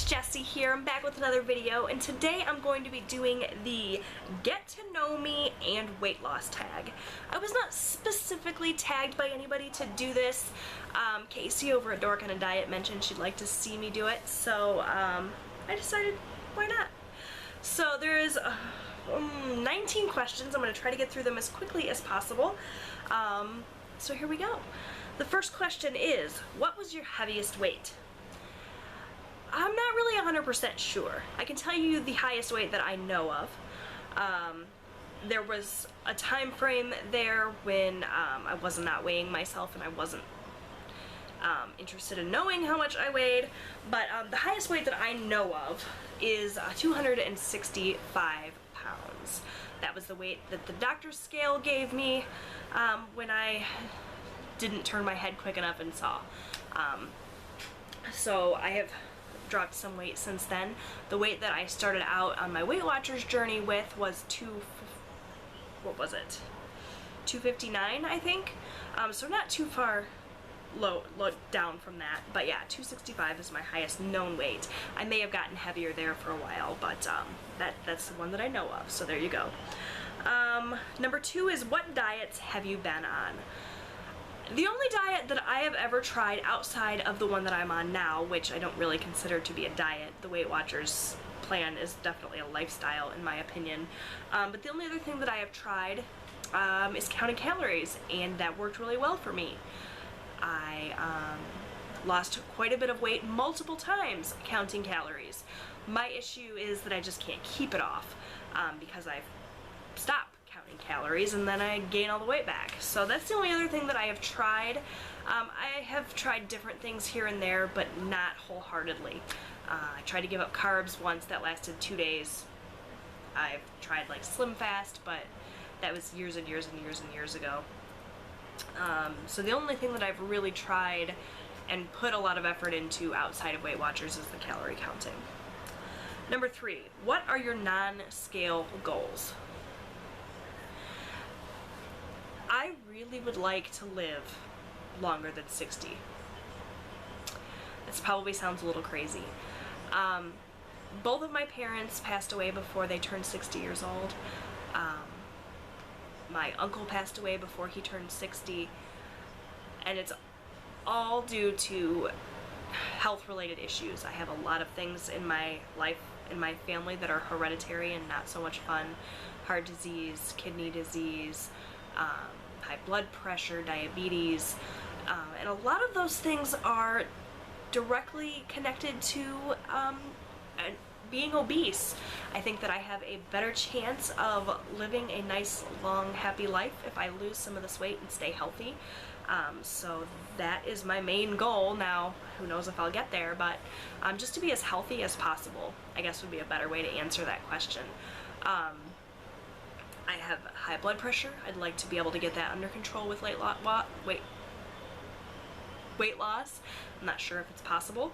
it's Jessie here. I'm back with another video, and today I'm going to be doing the Get to Know Me and Weight Loss tag. I was not specifically tagged by anybody to do this. Casey over at Dork on a Diet mentioned she'd like to see me do it, so I decided why not. So there is 19 questions. I'm going to try to get through them as quickly as possible. So here we go. The first question is, what was your heaviest weight? I'm not really 100% sure. I can tell you the highest weight that I know of. There was a time frame there when I was not weighing myself and I wasn't interested in knowing how much I weighed, but the highest weight that I know of is 265 pounds. That was the weight that the doctor's scale gave me when I didn't turn my head quick enough and saw. So I have dropped some weight since then. The weight that I started out on my Weight Watchers journey with was 259, I think. So not too far low down from that, but yeah, 265 is my highest known weight. I may have gotten heavier there for a while, but that's the one that I know of, so there you go. Number 2 is, what diets have you been on? The only diet that I have ever tried outside of the one that I'm on now, which I don't really consider to be a diet, the Weight Watchers plan is definitely a lifestyle in my opinion, but the only other thing that I have tried is counting calories, and that worked really well for me. I lost quite a bit of weight multiple times counting calories. My issue is that I just can't keep it off because I've stopped counting calories and then I gain all the weight back. So that's the only other thing that I have tried. I have tried different things here and there, but not wholeheartedly. I tried to give up carbs once. That lasted 2 days. I've tried like Slim Fast, but that was years and years and years and years ago. So the only thing that I've really tried and put a lot of effort into outside of Weight Watchers is the calorie counting. Number 3, what are your non-scale goals? I really would like to live longer than 60. This probably sounds a little crazy. Both of my parents passed away before they turned 60 years old. My uncle passed away before he turned 60, and it's all due to health-related issues. I have a lot of things in my life, in my family, that are hereditary and not so much fun. Heart disease, kidney disease, high blood pressure, diabetes, and a lot of those things are directly connected to being obese. I think that I have a better chance of living a nice, long, happy life if I lose some of this weight and stay healthy. So that is my main goal. Now, who knows if I'll get there, but just to be as healthy as possible, I guess, would be a better way to answer that question. I have high blood pressure. I'd like to be able to get that under control with weight loss. I'm not sure if it's possible,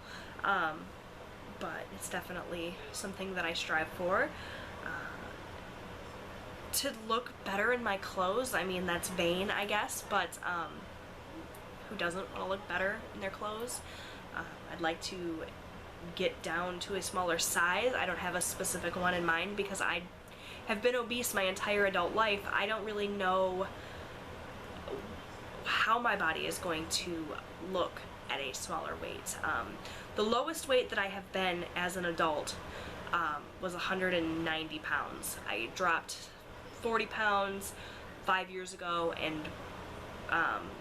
but it's definitely something that I strive for. To look better in my clothes, I mean, that's vain, I guess, but who doesn't want to look better in their clothes? I'd like to get down to a smaller size. I don't have a specific one in mind because I have been obese my entire adult life. I don't really know how my body is going to look at a smaller weight. The lowest weight that I have been as an adult was 190 pounds. I dropped 40 pounds 5 years ago, and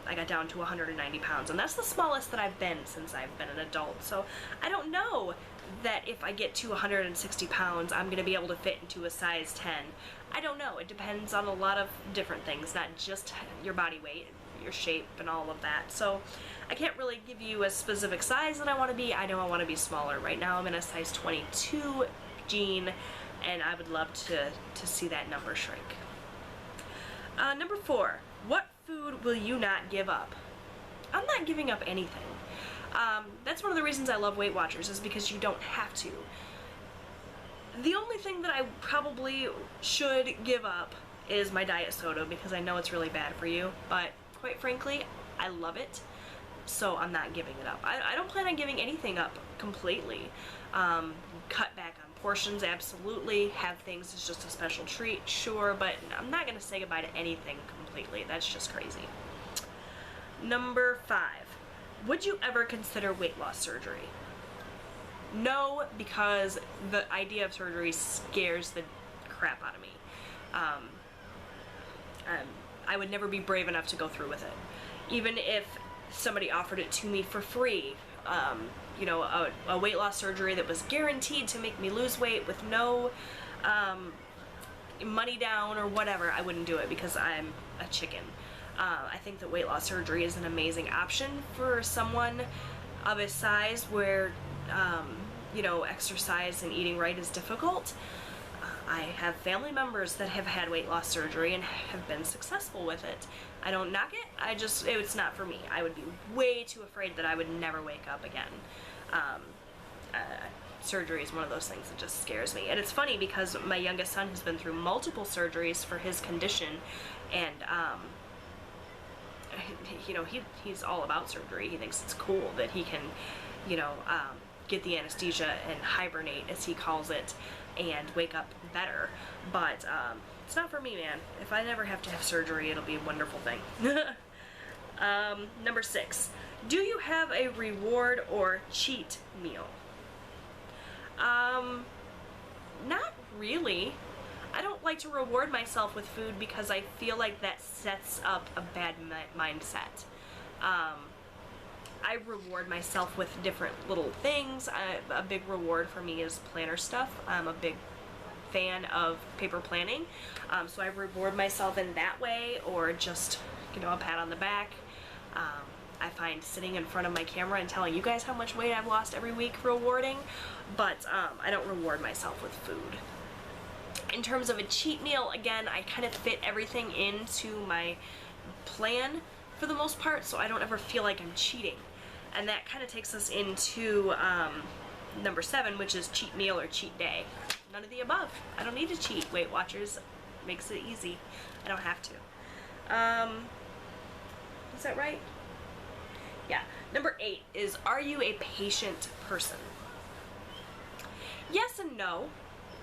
I got down to 190 pounds, and that's the smallest that I've been since I've been an adult. So I don't know that if I get to 160 pounds, I'm going to be able to fit into a size 10. I don't know. It depends on a lot of different things, not just your body weight, your shape, and all of that. So I can't really give you a specific size that I want to be. I know I want to be smaller. Right now I'm in a size 22 jean, and I would love to see that number shrink. Number 4, what food will you not give up? I'm not giving up anything. That's one of the reasons I love Weight Watchers, is because you don't have to. The only thing that I probably should give up is my diet soda, because I know it's really bad for you, but quite frankly, I love it. so I'm not giving it up. I don't plan on giving anything up completely. Cut back on portions, absolutely. Have things as just a special treat, sure, but I'm not going to say goodbye to anything completely. That's just crazy. Number 5. Would you ever consider weight loss surgery? No, because the idea of surgery scares the crap out of me. I would never be brave enough to go through with it. Even if somebody offered it to me for free, you know, a weight loss surgery that was guaranteed to make me lose weight with no money down or whatever, I wouldn't do it because I'm a chicken. I think that weight loss surgery is an amazing option for someone of a size where, you know, exercise and eating right is difficult. I have family members that have had weight loss surgery and have been successful with it. I don't knock it, it's not for me. I would be way too afraid that I would never wake up again. Surgery is one of those things that just scares me. And it's funny because my youngest son has been through multiple surgeries for his condition, and you know, he's all about surgery. He thinks it's cool that he can, you know, get the anesthesia and hibernate, as he calls it, and wake up better. But it's not for me, man. If I never have to have surgery, it'll be a wonderful thing. Number 6. Do you have a reward or cheat meal? Not really. I don't like to reward myself with food because I feel like that sets up a bad mindset. I reward myself with different little things. A big reward for me is planner stuff. I'm a big fan of paper planning, so I reward myself in that way, or just, you know, a pat on the back. I find sitting in front of my camera and telling you guys how much weight I've lost every week rewarding, but I don't reward myself with food. In terms of a cheat meal, again, I kind of fit everything into my plan for the most part, so I don't ever feel like I'm cheating. And that kind of takes us into number 7, which is cheat meal or cheat day. None of the above. I don't need to cheat. Weight Watchers makes it easy. I don't have to. Is that right? Yeah. Number 8 is, are you a patient person? Yes and no.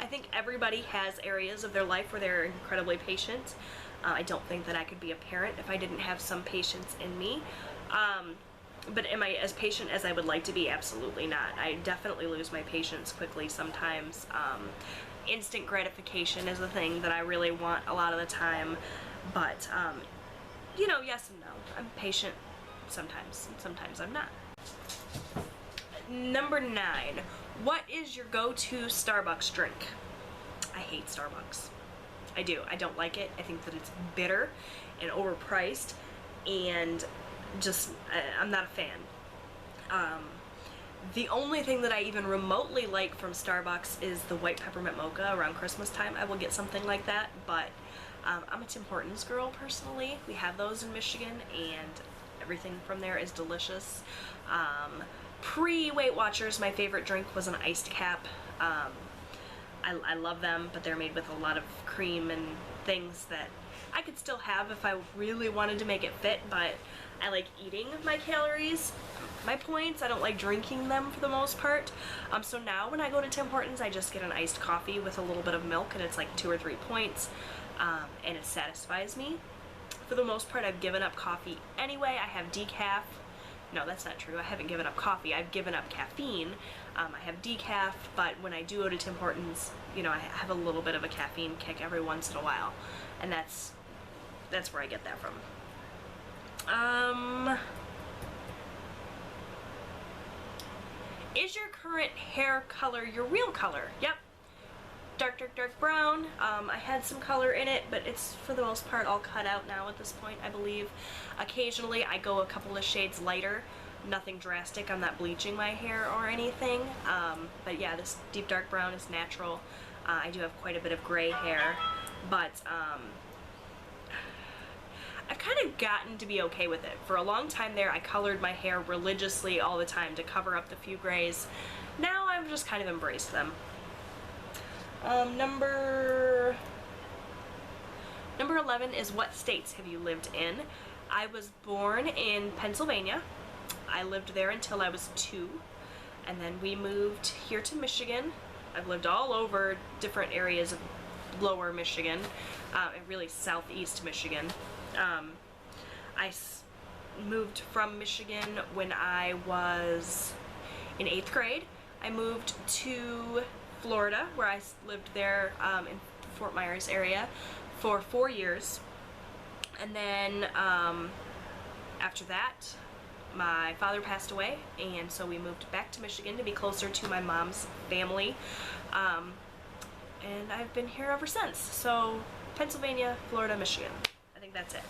I think everybody has areas of their life where they're incredibly patient. I don't think that I could be a parent if I didn't have some patience in me. But am I as patient as I would like to be? Absolutely not. I definitely lose my patience quickly sometimes. Instant gratification is a thing that I really want a lot of the time. But, you know, yes and no. I'm patient sometimes, and sometimes I'm not. Number 9. What is your go-to Starbucks drink? I hate Starbucks. I do. I don't like it. I think that it's bitter and overpriced, and just, I'm not a fan. The only thing that I even remotely like from Starbucks is the white peppermint mocha. Around Christmas time I will get something like that, but I'm a Tim Hortons girl personally. We have those in Michigan, and everything from there is delicious. Pre-Weight Watchers, my favorite drink was an iced cap. I love them, but they're made with a lot of cream and things that I could still have if I really wanted to make it fit, but I like eating my calories, my points. I don't like drinking them for the most part. So now when I go to Tim Hortons, I just get an iced coffee with a little bit of milk, and it's like 2 or 3 points, and it satisfies me. For the most part, I've given up coffee anyway. I have decaf. No, that's not true. I haven't given up coffee. I've given up caffeine. I have decaf, but when I do go to Tim Hortons, you know, I have a little bit of a caffeine kick every once in a while, and that's where I get that from. Is your current hair color your real color? Yep. Dark, dark, dark brown. I had some color in it, but it's for the most part all cut out now at this point, I believe. Occasionally I go a couple of shades lighter. Nothing drastic. I'm not bleaching my hair or anything. But yeah, this deep dark brown is natural. I do have quite a bit of gray hair, but I've kind of gotten to be okay with it. For a long time there, I colored my hair religiously all the time to cover up the few grays. Now I've just kind of embraced them. Number 11 is, what states have you lived in? I was born in Pennsylvania. I lived there until I was 2, and then we moved here to Michigan. I've lived all over different areas of lower Michigan, and really southeast Michigan. Moved from Michigan when I was in 8th grade. I moved to Florida, where I lived there in Fort Myers area for 4 years. And then after that, my father passed away, and so we moved back to Michigan to be closer to my mom's family. And I've been here ever since. So Pennsylvania, Florida, Michigan. I think that's it.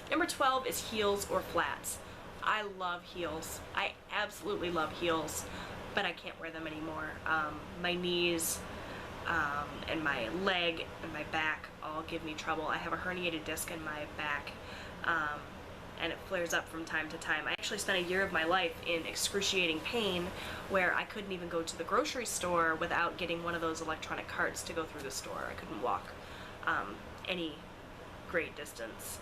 Number 12 is heels or flats. I love heels. I absolutely love heels, but I can't wear them anymore. My knees and my leg and my back all give me trouble. I have a herniated disc in my back, and it flares up from time to time. I actually spent a year of my life in excruciating pain where I couldn't even go to the grocery store without getting one of those electronic carts to go through the store. I couldn't walk any great distance.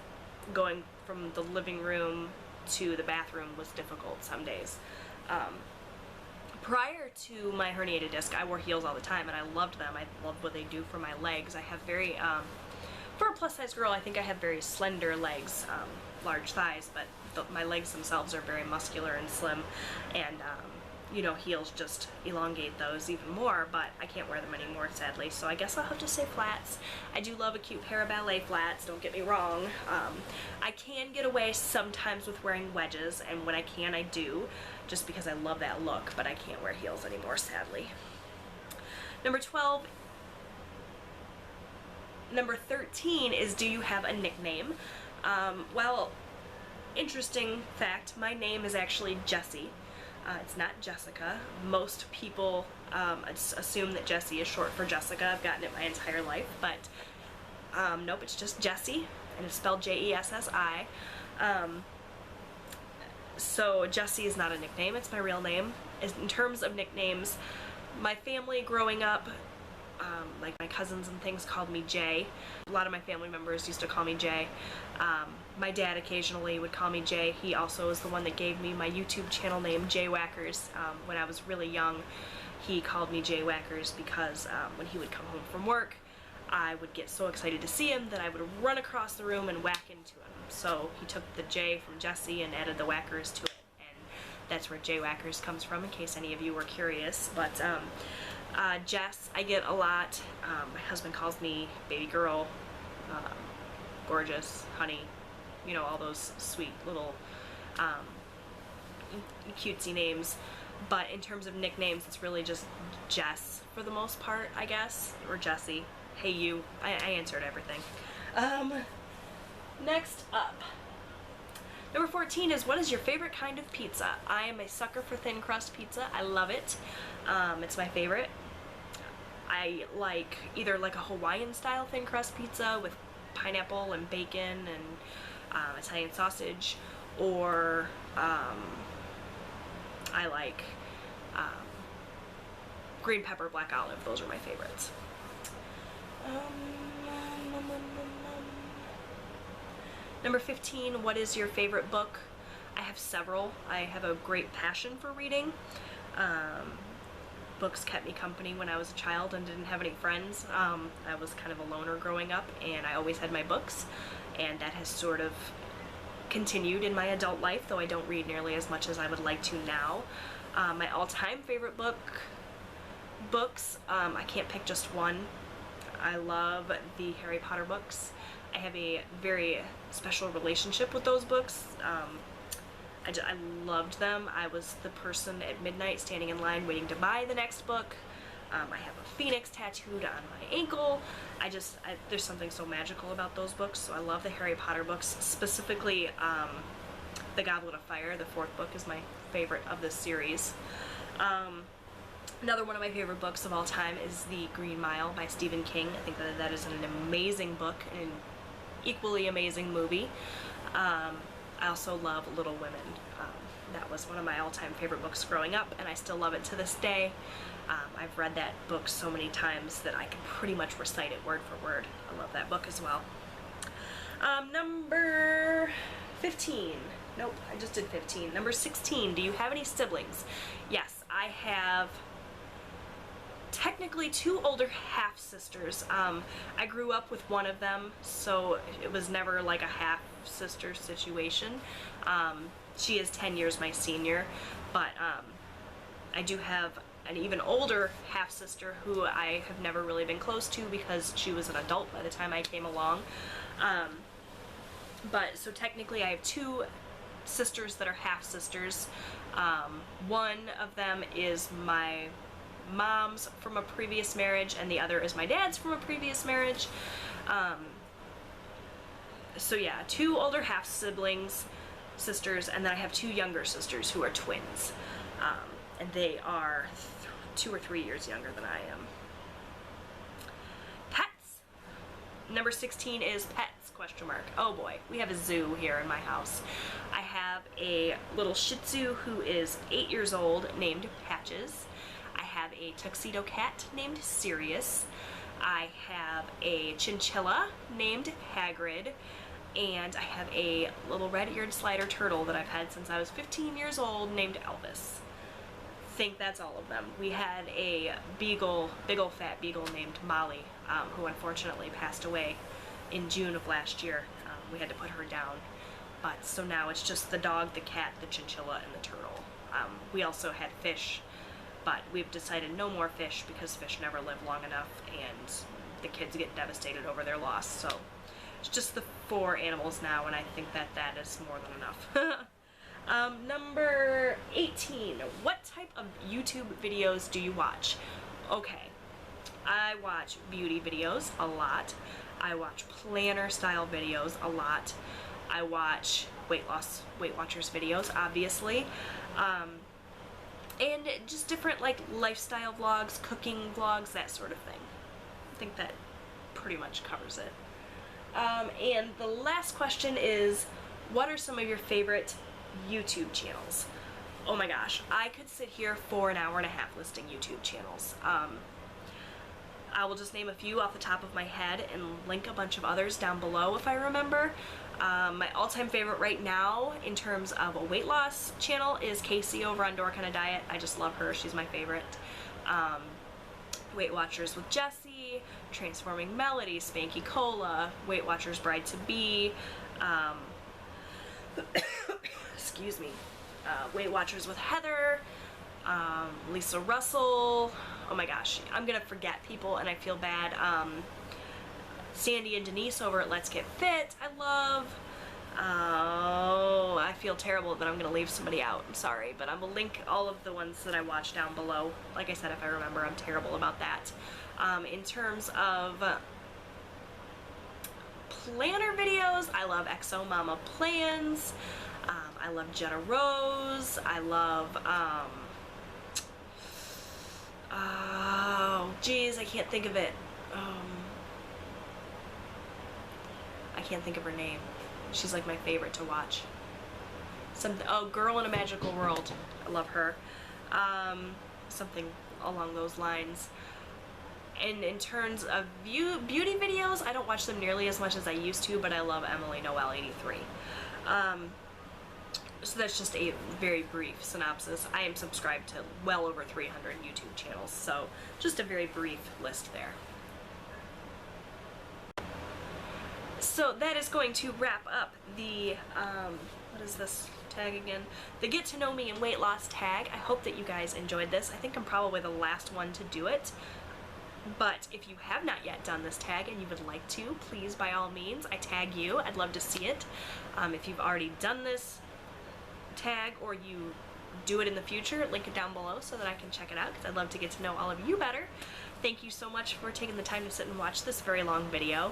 Going from the living room to the bathroom was difficult some days. Prior to my herniated disc, I wore heels all the time, and I loved them. I loved what they do for my legs. I have very, for a plus-size girl, I think I have very slender legs, large thighs, but my legs themselves are very muscular and slim, and you know, heels just elongate those even more, but I can't wear them anymore, sadly, so I guess I'll have to say flats. I do love a cute pair of ballet flats, don't get me wrong. I can get away sometimes with wearing wedges, and when I can, I do, just because I love that look, but I can't wear heels anymore, sadly. Number 13 is, do you have a nickname? Well, interesting fact, my name is actually Jessie. It's not Jessica. Most people assume that Jessie is short for Jessica. I've gotten it my entire life, but nope, it's just Jessie, and it's spelled Jessi. So Jessie is not a nickname, it's my real name. In terms of nicknames, my family growing up, like my cousins and things called me Jay. A lot of my family members used to call me Jay. My dad occasionally would call me Jay. He also is the one that gave me my YouTube channel name, Jwhackers. When I was really young, he called me Jwhackers because when he would come home from work, I would get so excited to see him that I would run across the room and whack into him. So he took the J from Jessie and added the Whackers to it, and that's where Jwhackers comes from, in case any of you were curious. But Jess, I get a lot. My husband calls me baby girl, gorgeous, honey, you know, all those sweet little cutesy names. But in terms of nicknames, it's really just Jess for the most part, I guess, or Jessie. Hey you, I answered everything. Next up, number 14 is, what is your favorite kind of pizza? I am a sucker for thin crust pizza. I love it. It's my favorite. I like either like a Hawaiian style thin crust pizza with pineapple and bacon and Italian sausage, or I like green pepper, black olive. Those are my favorites. Number 15, what is your favorite book? I have several. I have a great passion for reading. Books kept me company when I was a child and didn't have any friends. I was kind of a loner growing up, and I always had my books, and that has sort of continued in my adult life, though I don't read nearly as much as I would like to now. My all-time favorite books, I can't pick just one. I love the Harry Potter books. I have a very special relationship with those books. I loved them. I was the person at midnight standing in line waiting to buy the next book. I have a phoenix tattooed on my ankle. There's something so magical about those books, so I love the Harry Potter books, specifically The Goblet of Fire. The 4th book is my favorite of this series. Another one of my favorite books of all time is The Green Mile by Stephen King. I think that is an amazing book and an equally amazing movie. I also love Little Women. That was one of my all-time favorite books growing up, and I still love it to this day. I've read that book so many times that I can pretty much recite it word for word. I love that book as well. Number 15. Nope, I just did 15. Number 16, do you have any siblings? Yes, I have technically 2 older half-sisters. I grew up with one of them, so it was never like a half-sister situation. She is 10 years my senior, but I do have an even older half-sister who I have never really been close to because she was an adult by the time I came along. But so technically I have 2 sisters that are half-sisters. One of them is my mom's from a previous marriage, and the other is my dad's from a previous marriage. So yeah, 2 older half-siblings, sisters, and then I have 2 younger sisters who are twins. And they are 2 or 3 years younger than I am. Pets. Number 16 is pets, question mark. Oh boy, we have a zoo here in my house. I have a little Shih Tzu who is 8 years old named Patches. I have a tuxedo cat named Sirius. I have a chinchilla named Hagrid. And I have a little red-eared slider turtle that I've had since I was 15 years old named Elvis. I think that's all of them. We had a beagle, big old fat beagle named Molly, who unfortunately passed away in June of last year. We had to put her down. But so now it's just the dog, the cat, the chinchilla, and the turtle. We also had fish, but we've decided no more fish because fish never live long enough and the kids get devastated over their loss. So it's just the 4 animals now, and I think that that is more than enough. Number 18. What type of YouTube videos do you watch? Okay, I watch beauty videos a lot. I watch planner style videos a lot. I watch Weight Watchers videos, obviously. And just different like lifestyle vlogs, cooking vlogs, that sort of thing. I think that pretty much covers it. And the last question is, what are some of your favorite YouTube channels? Oh my gosh, I could sit here for an hour and a half listing YouTube channels. I will just name a few off the top of my head and link a bunch of others down below if I remember. My all-time favorite right now in terms of a weight loss channel is Casey over on Dork on a Diet. I just love her, she's my favorite. Weight Watchers with Jessie, Transforming Melody, Spanky Cola, Weight Watchers Bride to Be, excuse me, Weight Watchers with Heather, Lisa Russell. Oh my gosh, I'm gonna forget people and I feel bad. Sandy and Denise over at Let's Get Fit, I love. Oh, I feel terrible that I'm gonna leave somebody out. I'm sorry, but I'm gonna link all of the ones that I watch down below. Like I said, if I remember, I'm terrible about that. In terms of planner videos, I love Exo Mama Plans. I love Jenna Rose. I love, oh, geez, I can't think of it. I can't think of her name. She's like my favorite to watch. Oh, Girl in a Magical World. I love her. Something along those lines. And in terms of beauty videos, I don't watch them nearly as much as I used to, but I love Emily Noel 83. So that's just a very brief synopsis. I am subscribed to well over 300 YouTube channels, so just a very brief list there. So that is going to wrap up the, what is this tag again? The Get to Know Me and Weight Loss tag. I hope that you guys enjoyed this. I think I'm probably the last one to do it. But if you have not yet done this tag and you would like to, please, by all means, I tag you. I'd love to see it. If you've already done this tag or you do it in the future, link it down below so that I can check it out, because I'd love to get to know all of you better. Thank you so much for taking the time to sit and watch this very long video.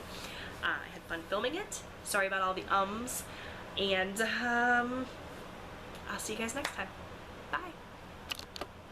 I had fun filming it. Sorry about all the ums. And I'll see you guys next time.